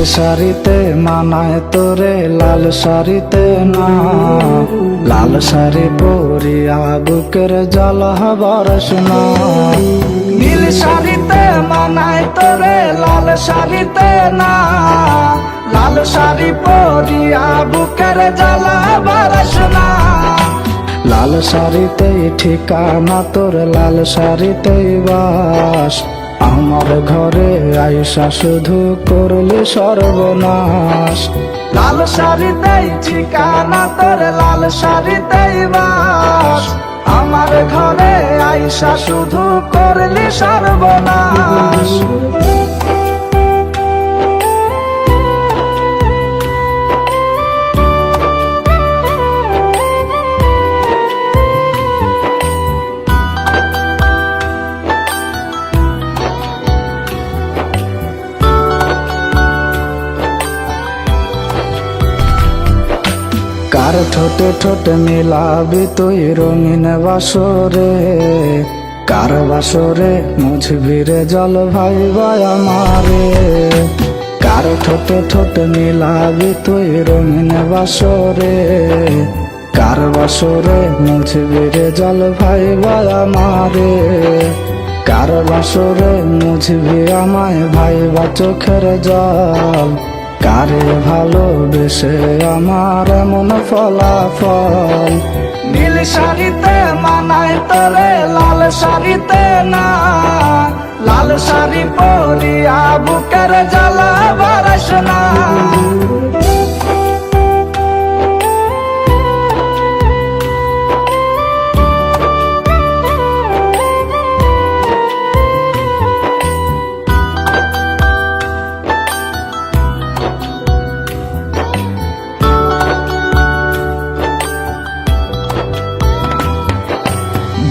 শাড়িতে মানায় তোরে লাল শাড়িতে না, লাল শাড়ি পরিয়া বুকের জ্বালা বরসনা। নীল শাড়িতে মানায় তোরে লাল শাড়িতে না, লাল শাড়ি পরিয়া বুকের জ্বালা বরসনা। লাল শাড়িতেই ঠিকানা তোর, লাল শাড়িতেই বাস, আমার ঘরে আইসা শুধু করলি সর্বনাশ। লাল শাড়িতেই ঠিকানা তোর, লাল শাড়িতেই বাস, আমার ঘরে আইসা শুধু করলি সর্বনাশ। কার ঠোঁটে ঠোঁটে মিলাবি তুই রঙিন বাসরে, কার বাসরে মুছবি রে জল ভাই আমারে। কার ঠোঁটে ঠোঁটে মিলাবি তুই রঙিন বাসরে, কার বাসরে মুছবি রে জল ভাই আমারে। কার বাসরে মুছবি আমায় ভাইবা চোখের জল, কারে ভালোবেসে আমার এমন ফলাফল। নীল শাড়িতে মানায় তোরে লাল শাড়িতে না, লাল শাড়ি পরিয়া বুকের জ্বালা বরসনা।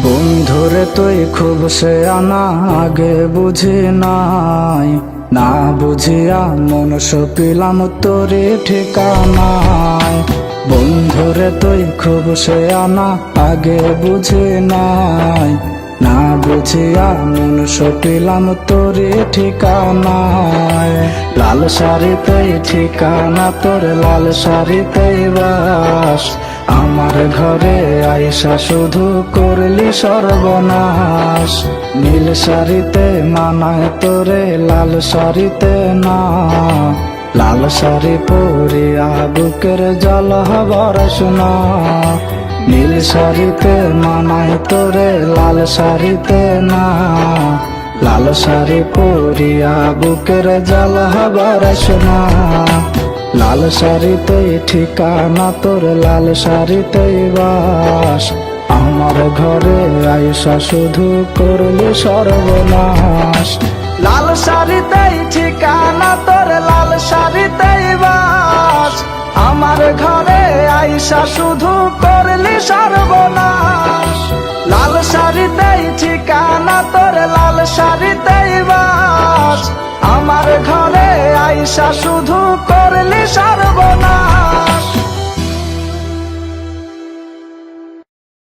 বন্ধুরে তুই খুব সে আনা আগে বুঝি নাই, না বুঝিয়া মন সপিলাম তোরে ঠিকানায়। বন্ধুরে তুই খুব সে আনা আগে বুঝি নাই, না বুঝিয়া মন সপিলাম তোরে ঠিকানায়। লাল শাড়িতেই ঠিকানা তোর, লাল শাড়িতেই বাস, আমার ঘরে আইসা শুধু করলি সর্বনাশ। নীল শাড়িতে মানায় তোরে লাল শাড়িতে না, লাল শাড়ি পরিয়া বুকের জ্বালা বরসনা। নীল শাড়িতে মানায় তোরে লাল শাড়িতে না, লাল শাড়ি পরিয়া বুকের জ্বালা বরসনা। লাল শাড়িতেই ঠিকানা তোর, লাল শাড়িতেই বাস, আমার ঘরে আইসা শুধু করলি সর্বনাশ। লাল শাড়িতেই ঠিকানা তোর, লাল শাড়িতেই বাস, আমার ঘরে আইসা শুধু করলি সর্বনাশ। লাল শাড়িতেই ঠিকানা তোর, লাল শাড়িতেই বাস, আমার ঘরে আইসা শুধু করলি সর্বনাশ।